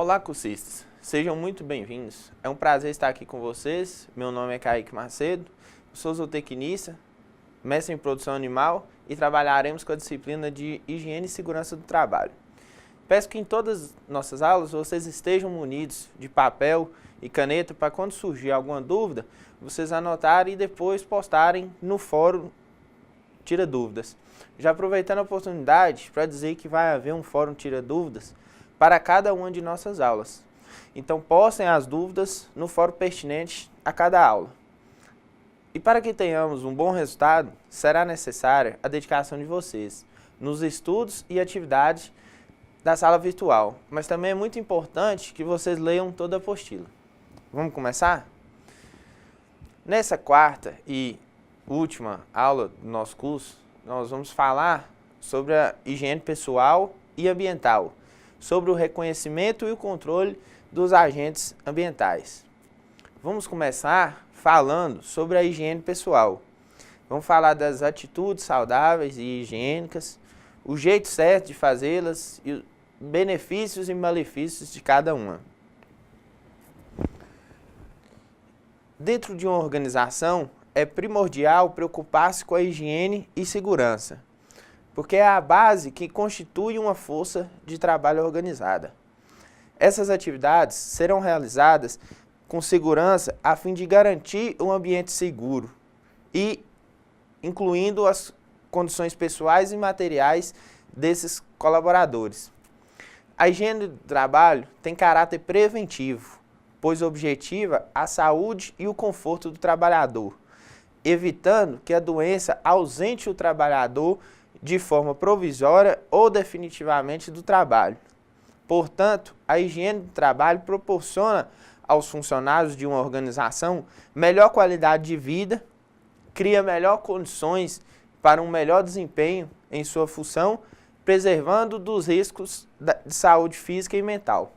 Olá, cursistas! Sejam muito bem-vindos. É um prazer estar aqui com vocês. Meu nome é Kaique Macedo, sou zootecnista, mestre em produção animal e trabalharemos com a disciplina de Higiene e Segurança do Trabalho. Peço que em todas as nossas aulas vocês estejam munidos de papel e caneta para quando surgir alguma dúvida, vocês anotarem e depois postarem no fórum Tira Dúvidas. Já aproveitando a oportunidade para dizer que vai haver um fórum Tira Dúvidas para cada uma de nossas aulas. Então postem as dúvidas no fórum pertinente a cada aula. E para que tenhamos um bom resultado, será necessária a dedicação de vocês nos estudos e atividades da sala virtual. Mas também é muito importante que vocês leiam toda a apostila. Vamos começar? Nessa quarta e última aula do nosso curso, nós vamos falar sobre a higiene pessoal e ambiental, sobre o reconhecimento e o controle dos agentes ambientais. Vamos começar falando sobre a higiene pessoal. Vamos falar das atitudes saudáveis e higiênicas, o jeito certo de fazê-las e os benefícios e malefícios de cada uma. Dentro de uma organização, é primordial preocupar-se com a higiene e segurança, porque é a base que constitui uma força de trabalho organizada. Essas atividades serão realizadas com segurança a fim de garantir um ambiente seguro e incluindo as condições pessoais e materiais desses colaboradores. A higiene do trabalho tem caráter preventivo, pois objetiva a saúde e o conforto do trabalhador, evitando que a doença ausente o trabalhador de forma provisória ou definitivamente do trabalho. Portanto, a higiene do trabalho proporciona aos funcionários de uma organização melhor qualidade de vida, cria melhores condições para um melhor desempenho em sua função, preservando dos riscos de saúde física e mental,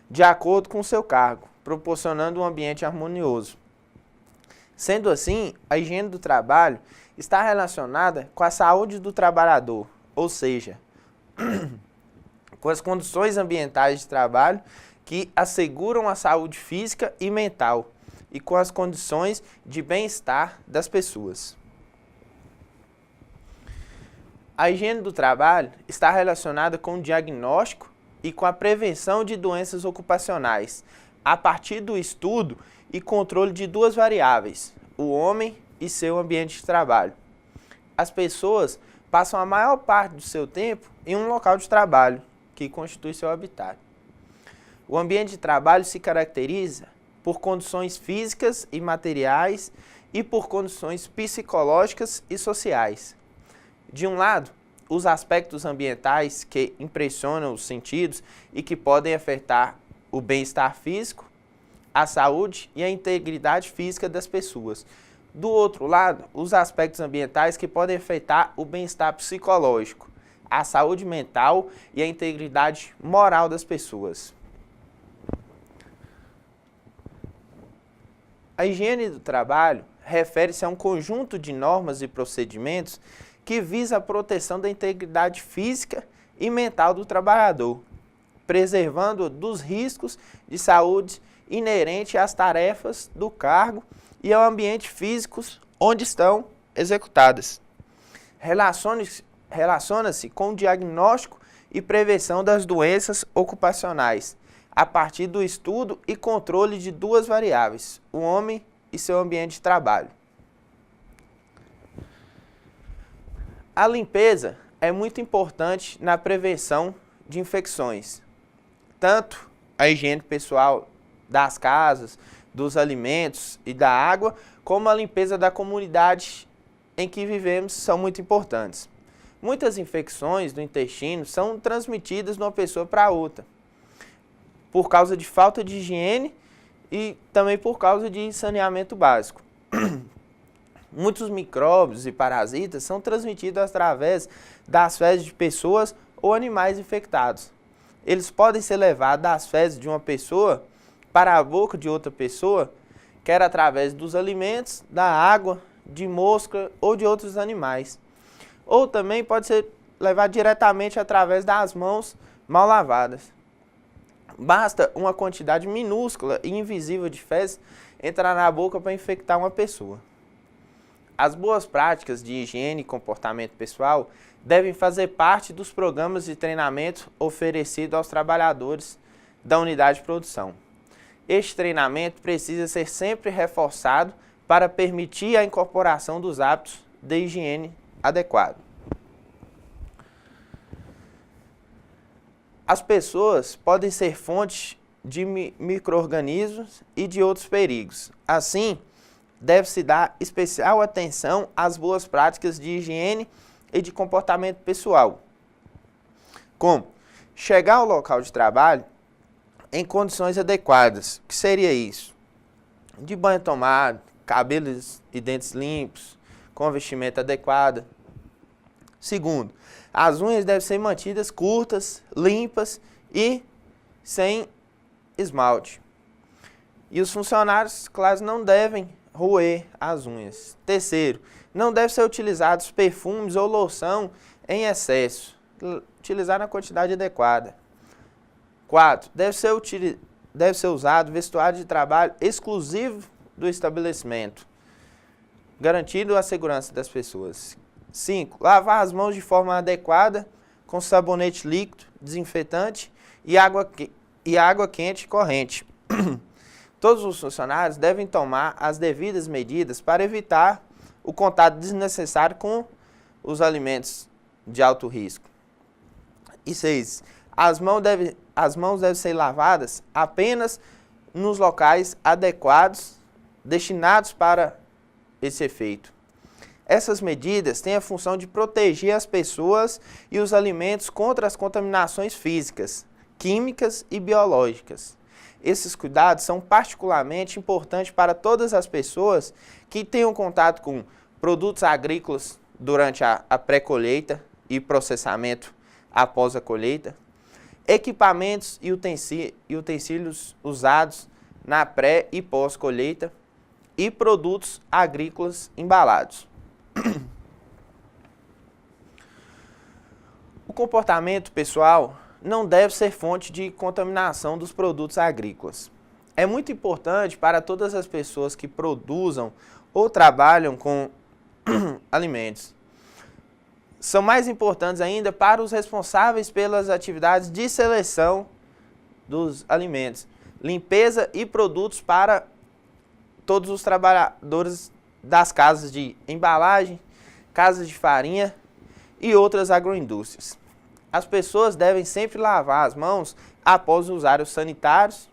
de acordo com seu cargo, proporcionando um ambiente harmonioso. Sendo assim, a higiene do trabalho está relacionada com a saúde do trabalhador, ou seja, com as condições ambientais de trabalho que asseguram a saúde física e mental e com as condições de bem-estar das pessoas. A higiene do trabalho está relacionada com o diagnóstico e com a prevenção de doenças ocupacionais, a partir do estudo e controle de duas variáveis, o homem e seu ambiente de trabalho. As pessoas passam a maior parte do seu tempo em um local de trabalho, que constitui seu habitat. O ambiente de trabalho se caracteriza por condições físicas e materiais e por condições psicológicas e sociais. De um lado, os aspectos ambientais que impressionam os sentidos e que podem afetar o bem-estar físico, a saúde e a integridade física das pessoas. Do outro lado, os aspectos ambientais que podem afetar o bem-estar psicológico, a saúde mental e a integridade moral das pessoas. A higiene do trabalho refere-se a um conjunto de normas e procedimentos que visa a proteção da integridade física e mental do trabalhador, preservando-o dos riscos de saúde inerente às tarefas do cargo e ao ambiente físico onde estão executadas. Relaciona-se com o diagnóstico e prevenção das doenças ocupacionais, a partir do estudo e controle de duas variáveis, o homem e seu ambiente de trabalho. A limpeza é muito importante na prevenção de infecções, tanto a higiene pessoal das casas, dos alimentos e da água, como a limpeza da comunidade em que vivemos são muito importantes. Muitas infecções do intestino são transmitidas de uma pessoa para outra, por causa de falta de higiene e também por causa de saneamento básico. Muitos micróbios e parasitas são transmitidos através das fezes de pessoas ou animais infectados. Eles podem ser levados das fezes de uma pessoa para a boca de outra pessoa, quer através dos alimentos, da água, de mosca ou de outros animais. Ou também pode ser levado diretamente através das mãos mal lavadas. Basta uma quantidade minúscula e invisível de fezes entrar na boca para infectar uma pessoa. As boas práticas de higiene e comportamento pessoal devem fazer parte dos programas de treinamento oferecidos aos trabalhadores da unidade de produção. Este treinamento precisa ser sempre reforçado para permitir a incorporação dos hábitos de higiene adequado. As pessoas podem ser fontes de micro-organismos e de outros perigos. Assim, deve-se dar especial atenção às boas práticas de higiene e de comportamento pessoal, como chegar ao local de trabalho em condições adequadas. O que seria isso? De banho tomado, cabelos e dentes limpos, com vestimenta adequada. Segundo, as unhas devem ser mantidas curtas, limpas e sem esmalte. E os funcionários, claro, não devem roer as unhas. Terceiro, não devem ser utilizados perfumes ou loção em excesso. Utilizar na quantidade adequada. Quarto, deve ser usado vestuário de trabalho exclusivo do estabelecimento, garantindo a segurança das pessoas. 5. Lavar as mãos de forma adequada com sabonete líquido, desinfetante e água quente corrente. Todos os funcionários devem tomar as devidas medidas para evitar o contato desnecessário com os alimentos de alto risco. E 6. As mãos devem ser lavadas apenas nos locais adequados, destinados para esse efeito. Essas medidas têm a função de proteger as pessoas e os alimentos contra as contaminações físicas, químicas e biológicas. Esses cuidados são particularmente importantes para todas as pessoas que tenham contato com produtos agrícolas durante a pré-colheita e processamento após a colheita, equipamentos e utensílios usados na pré e pós-colheita e produtos agrícolas embalados. O comportamento pessoal não deve ser fonte de contaminação dos produtos agrícolas. É muito importante para todas as pessoas que produzam ou trabalham com alimentos. São mais importantes ainda para os responsáveis pelas atividades de seleção dos alimentos, limpeza e produtos para todos os trabalhadores das casas de embalagem, casas de farinha e outras agroindústrias. As pessoas devem sempre lavar as mãos após usar os sanitários,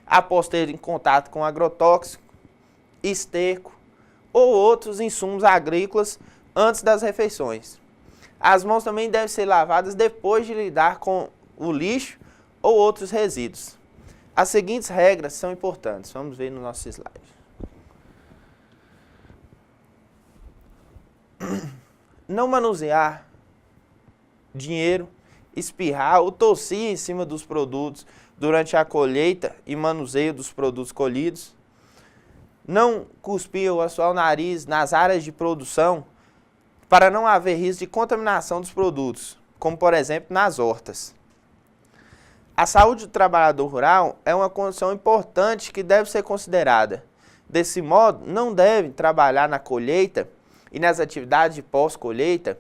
após terem contato com agrotóxico, esterco ou outros insumos agrícolas antes das refeições. As mãos também devem ser lavadas depois de lidar com o lixo ou outros resíduos. As seguintes regras são importantes. Vamos ver no nosso slide. Não manusear dinheiro, espirrar ou tossir em cima dos produtos durante a colheita e manuseio dos produtos colhidos. Não cuspir ou assoar o nariz nas áreas de produção para não haver risco de contaminação dos produtos, como por exemplo nas hortas. A saúde do trabalhador rural é uma condição importante que deve ser considerada. Desse modo, não deve trabalhar na colheita e nas atividades de pós-colheita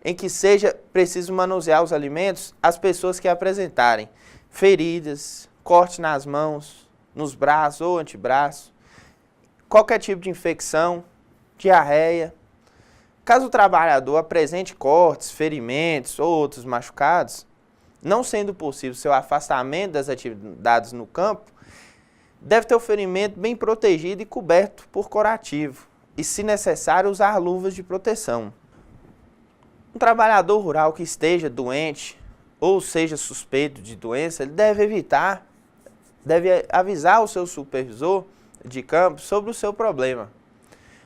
em que seja preciso manusear os alimentos as pessoas que apresentarem feridas, corte nas mãos, nos braços ou antebraços, qualquer tipo de infecção, diarreia. Caso o trabalhador apresente cortes, ferimentos ou outros machucados, não sendo possível seu afastamento das atividades no campo, deve ter o ferimento bem protegido e coberto por curativo e, se necessário, usar luvas de proteção. Um trabalhador rural que esteja doente ou seja suspeito de doença, ele deve avisar o seu supervisor de campo sobre o seu problema.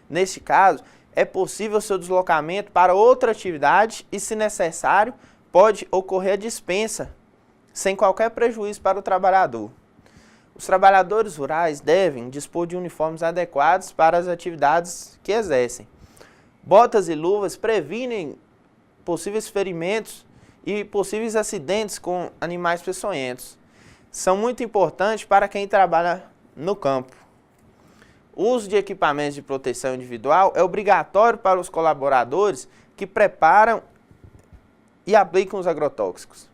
Neste caso, é possível o seu deslocamento para outra atividade e, se necessário, pode ocorrer a dispensa, sem qualquer prejuízo para o trabalhador. Os trabalhadores rurais devem dispor de uniformes adequados para as atividades que exercem. Botas e luvas previnem possíveis ferimentos e possíveis acidentes com animais peçonhentos. são muito importantes para quem trabalha no campo. O uso de equipamentos de proteção individual é obrigatório para os colaboradores que preparam e aplicam os agrotóxicos.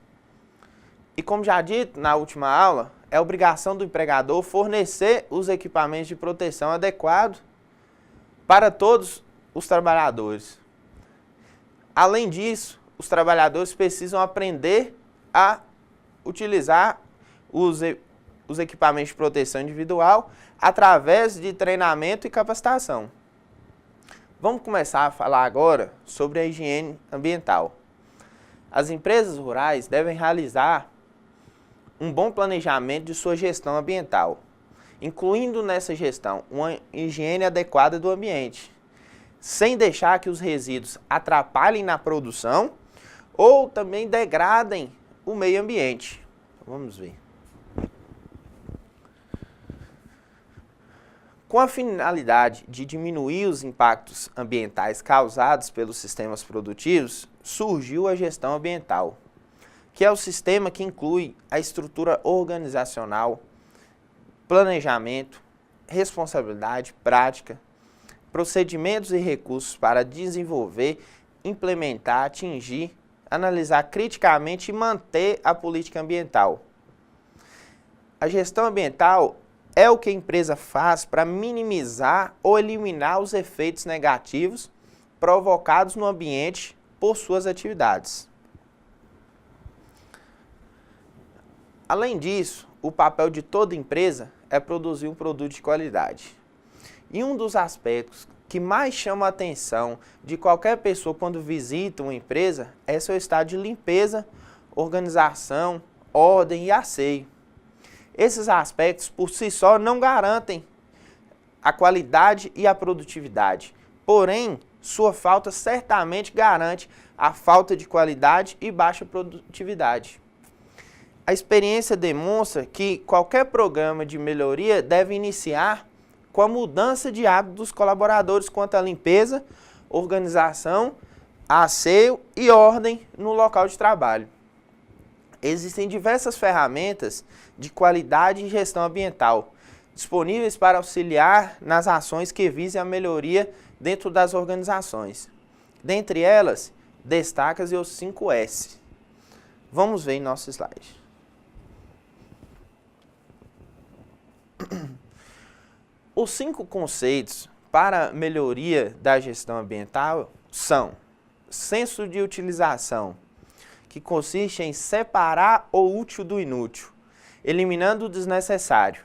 E como já dito na última aula, é obrigação do empregador fornecer os equipamentos de proteção adequados para todos os trabalhadores. Além disso, os trabalhadores precisam aprender a utilizar os equipamentos de proteção individual através de treinamento e capacitação. Vamos começar a falar agora sobre a higiene ambiental. As empresas rurais devem realizar um bom planejamento de sua gestão ambiental, incluindo nessa gestão uma higiene adequada do ambiente, sem deixar que os resíduos atrapalhem na produção ou também degradem o meio ambiente. Vamos ver. Com a finalidade de diminuir os impactos ambientais causados pelos sistemas produtivos, surgiu a gestão ambiental, que é o sistema que inclui a estrutura organizacional, planejamento, responsabilidade, prática, procedimentos e recursos para desenvolver, implementar, atingir, analisar criticamente e manter a política ambiental. A gestão ambiental é o que a empresa faz para minimizar ou eliminar os efeitos negativos provocados no ambiente por suas atividades. Além disso, o papel de toda empresa é produzir um produto de qualidade. E um dos aspectos que mais chama a atenção de qualquer pessoa quando visita uma empresa é seu estado de limpeza, organização, ordem e asseio. Esses aspectos por si só não garantem a qualidade e a produtividade, porém, sua falta certamente garante a falta de qualidade e baixa produtividade. A experiência demonstra que qualquer programa de melhoria deve iniciar com a mudança de hábito dos colaboradores quanto à limpeza, organização, asseio e ordem no local de trabalho. Existem diversas ferramentas de qualidade e gestão ambiental disponíveis para auxiliar nas ações que visem a melhoria dentro das organizações. Dentre elas, destaca-se os 5S. Vamos ver em nosso slide. Os 5 conceitos para a melhoria da gestão ambiental são: senso de utilização, que consiste em separar o útil do inútil, eliminando o desnecessário.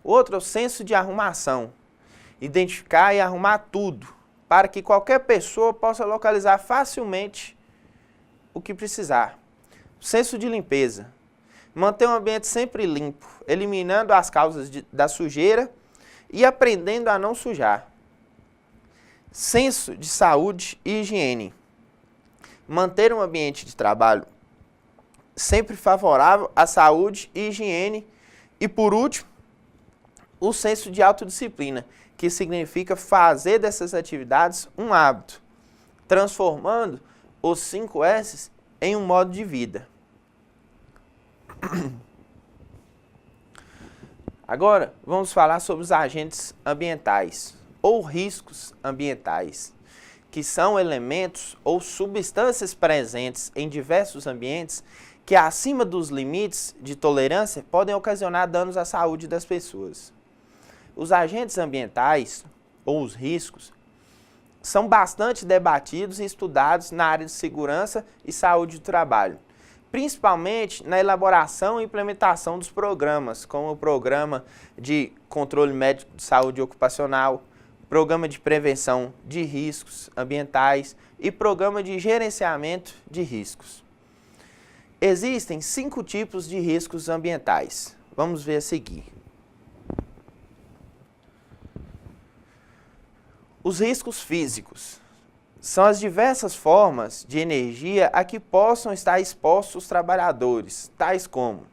Outro é o senso de arrumação, identificar e arrumar tudo, para que qualquer pessoa possa localizar facilmente o que precisar. O senso de limpeza, manter o ambiente sempre limpo, eliminando as causas da sujeira e aprendendo a não sujar. Senso de saúde e higiene, manter um ambiente de trabalho sempre favorável à saúde e higiene. E por último, o senso de autodisciplina, que significa fazer dessas atividades um hábito, transformando os 5 S's em um modo de vida. Agora, vamos falar sobre os agentes ambientais, ou riscos ambientais, que são elementos ou substâncias presentes em diversos ambientes que, acima dos limites de tolerância, podem ocasionar danos à saúde das pessoas. Os agentes ambientais, ou os riscos, são bastante debatidos e estudados na área de segurança e saúde do trabalho, principalmente na elaboração e implementação dos programas, como o Programa de Controle Médico de Saúde Ocupacional, Programa de Prevenção de Riscos Ambientais e Programa de Gerenciamento de Riscos. Existem 5 tipos de riscos ambientais. Vamos ver a seguir. Os riscos físicos são as diversas formas de energia a que possam estar expostos os trabalhadores, tais como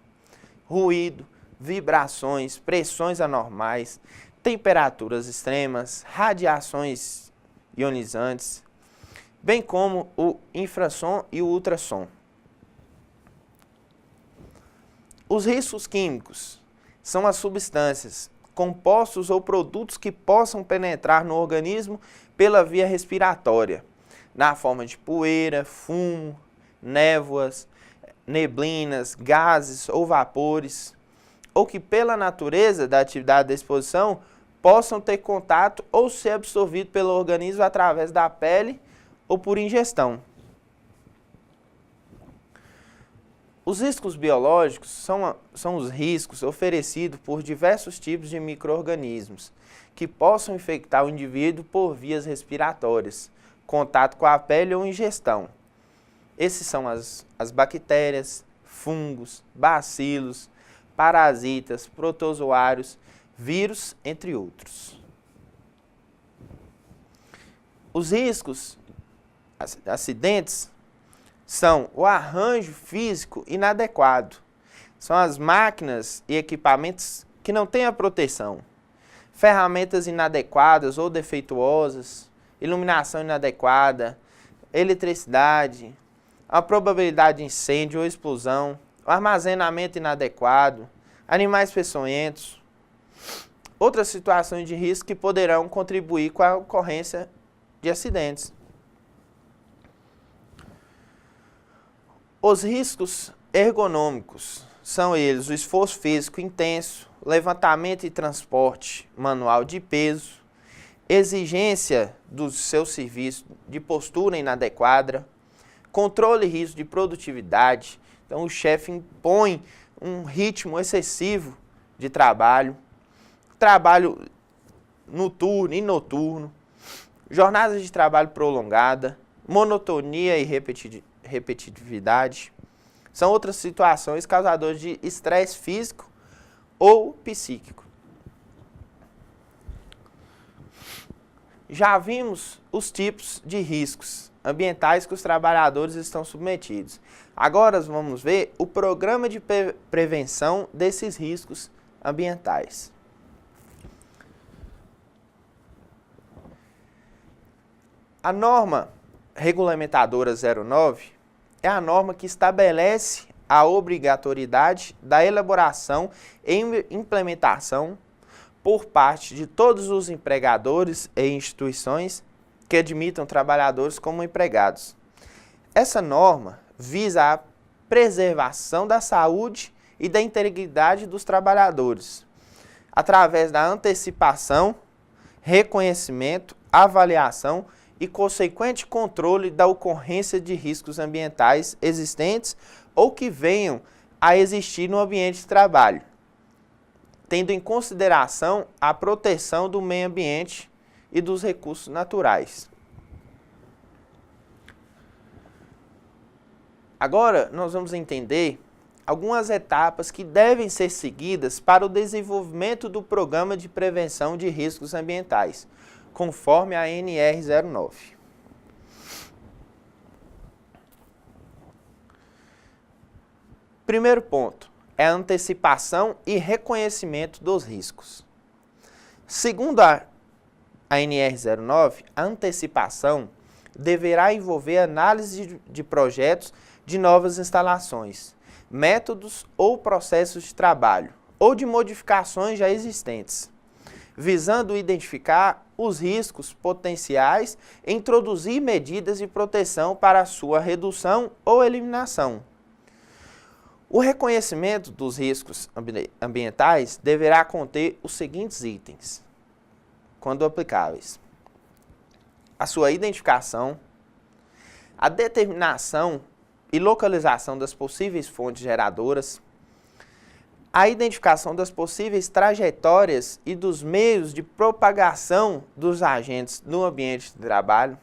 ruído, vibrações, pressões anormais, temperaturas extremas, radiações ionizantes, bem como o infrassom e o ultrassom. Os riscos químicos são as substâncias, compostos ou produtos que possam penetrar no organismo pela via respiratória, na forma de poeira, fumo, névoas, neblinas, gases ou vapores, ou que pela natureza da atividade da exposição possam ter contato ou ser absorvido pelo organismo através da pele ou por ingestão. Os riscos biológicos são os riscos oferecidos por diversos tipos de micro-organismos que possam infectar o indivíduo por vias respiratórias, contato com a pele ou ingestão. Esses são as bactérias, fungos, bacilos, parasitas, protozoários, vírus, entre outros. Os riscos, acidentes, são o arranjo físico inadequado. São as máquinas e equipamentos que não têm a proteção. Ferramentas inadequadas ou defeituosas, iluminação inadequada, eletricidade, a probabilidade de incêndio ou explosão, o armazenamento inadequado, animais peçonhentos. Outras situações de risco que poderão contribuir com a ocorrência de acidentes. Os riscos ergonômicos são eles o esforço físico intenso, levantamento e transporte manual de peso, exigência do seu serviço de postura inadequada, controle e risco de produtividade. Então o chefe impõe um ritmo excessivo de trabalho, trabalho noturno e noturno, jornadas de trabalho prolongada, monotonia e repetitividade. São outras situações causadoras de estresse físico ou psíquico. Já vimos os tipos de riscos ambientais que os trabalhadores estão submetidos. Agora vamos ver o programa de prevenção desses riscos ambientais. A norma regulamentadora 09 é a norma que estabelece a obrigatoriedade da elaboração e implementação por parte de todos os empregadores e instituições que admitam trabalhadores como empregados. Essa norma visa a preservação da saúde e da integridade dos trabalhadores, através da antecipação, reconhecimento, avaliação e consequente controle da ocorrência de riscos ambientais existentes ou que venham a existir no ambiente de trabalho, tendo em consideração a proteção do meio ambiente e dos recursos naturais. Agora, nós vamos entender algumas etapas que devem ser seguidas para o desenvolvimento do Programa de Prevenção de Riscos Ambientais, conforme a NR09. Primeiro ponto é a antecipação e reconhecimento dos riscos. Segundo a NR09, a antecipação deverá envolver análise de projetos de novas instalações, métodos ou processos de trabalho, ou de modificações já existentes, visando identificar os riscos potenciais e introduzir medidas de proteção para a sua redução ou eliminação. O reconhecimento dos riscos ambientais deverá conter os seguintes itens, quando aplicáveis: a sua identificação, a determinação e localização das possíveis fontes geradoras, a identificação das possíveis trajetórias e dos meios de propagação dos agentes no ambiente de trabalho,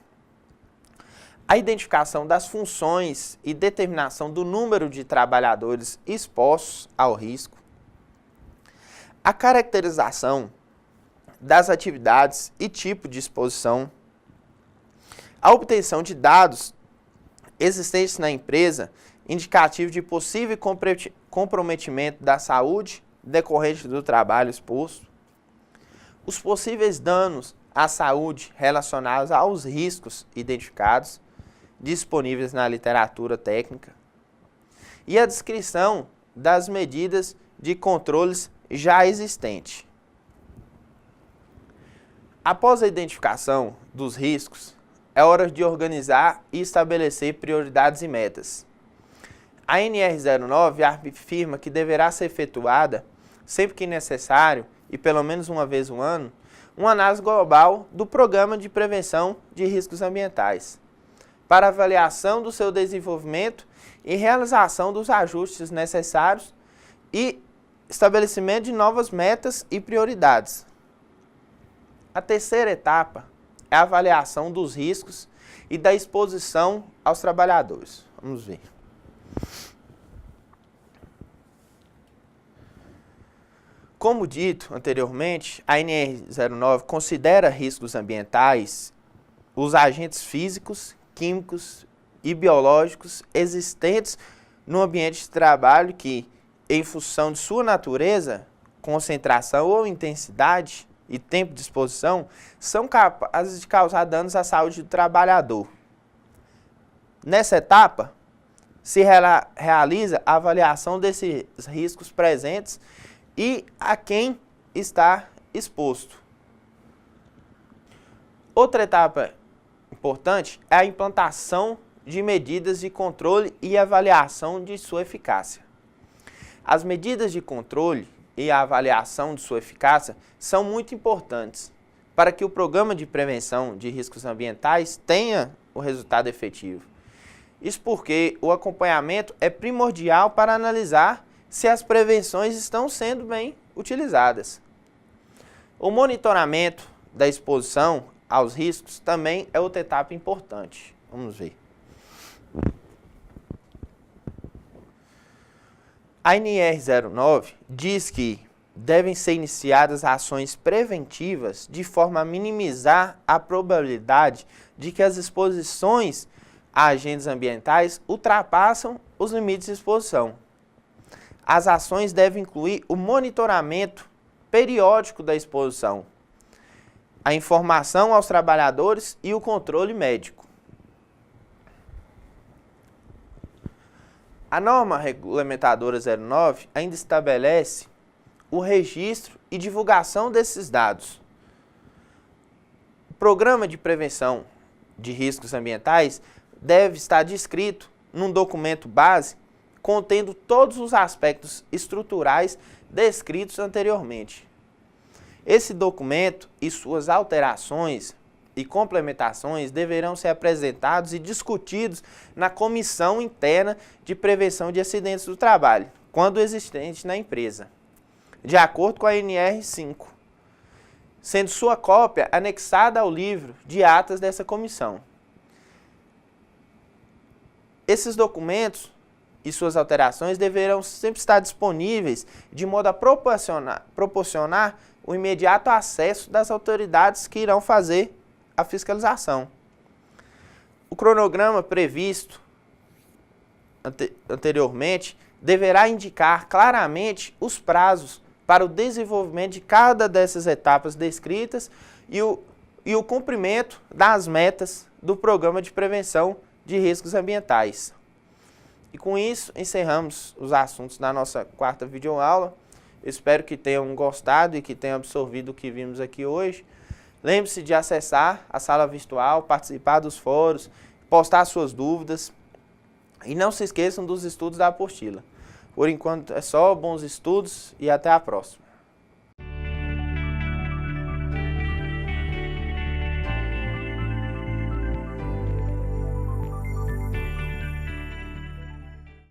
a identificação das funções e determinação do número de trabalhadores expostos ao risco, a caracterização das atividades e tipo de exposição, a obtenção de dados existentes na empresa indicativo de possível comprometimento da saúde decorrente do trabalho exposto, os possíveis danos à saúde relacionados aos riscos identificados, disponíveis na literatura técnica, e a descrição das medidas de controles já existentes. Após a identificação dos riscos, é hora de organizar e estabelecer prioridades e metas. A NR09 afirma que deverá ser efetuada, sempre que necessário e pelo menos uma vez no ano, uma análise global do Programa de Prevenção de Riscos Ambientais, para avaliação do seu desenvolvimento e realização dos ajustes necessários e estabelecimento de novas metas e prioridades. A terceira etapa é a avaliação dos riscos e da exposição aos trabalhadores. Vamos ver. Como dito anteriormente, a NR09 considera riscos ambientais os agentes físicos, químicos e biológicos existentes no ambiente de trabalho que, em função de sua natureza, concentração ou intensidade e tempo de exposição, são capazes de causar danos à saúde do trabalhador. Nessa etapa, se realiza a avaliação desses riscos presentes e a quem está exposto. Outra etapa importante é a implantação de medidas de controle e avaliação de sua eficácia. As medidas de controle e a avaliação de sua eficácia são muito importantes para que o programa de prevenção de riscos ambientais tenha o resultado efetivo. Isso porque o acompanhamento é primordial para analisar se as prevenções estão sendo bem utilizadas. O monitoramento da exposição aos riscos também é outra etapa importante. Vamos ver. A NR09 diz que devem ser iniciadas ações preventivas de forma a minimizar a probabilidade de que as exposições a agentes ambientais ultrapassam os limites de exposição. As ações devem incluir o monitoramento periódico da exposição, a informação aos trabalhadores e o controle médico. A norma regulamentadora 09 ainda estabelece o registro e divulgação desses dados. O Programa de Prevenção de Riscos Ambientais deve estar descrito num documento base contendo todos os aspectos estruturais descritos anteriormente. Esse documento e suas alterações e complementações deverão ser apresentados e discutidos na Comissão Interna de Prevenção de Acidentes do Trabalho, quando existente na empresa, de acordo com a NR5, sendo sua cópia anexada ao livro de atas dessa comissão. Esses documentos e suas alterações deverão sempre estar disponíveis de modo a proporcionar o imediato acesso das autoridades que irão fazer a fiscalização. O cronograma previsto anteriormente deverá indicar claramente os prazos para o desenvolvimento de cada dessas etapas descritas e o cumprimento das metas do Programa de Prevenção de Riscos Ambientais. E com isso, encerramos os assuntos da nossa quarta videoaula. Espero que tenham gostado e que tenham absorvido o que vimos aqui hoje. Lembre-se de acessar a sala virtual, participar dos fóruns, postar suas dúvidas. E não se esqueçam dos estudos da apostila. Por enquanto é só, bons estudos e até a próxima.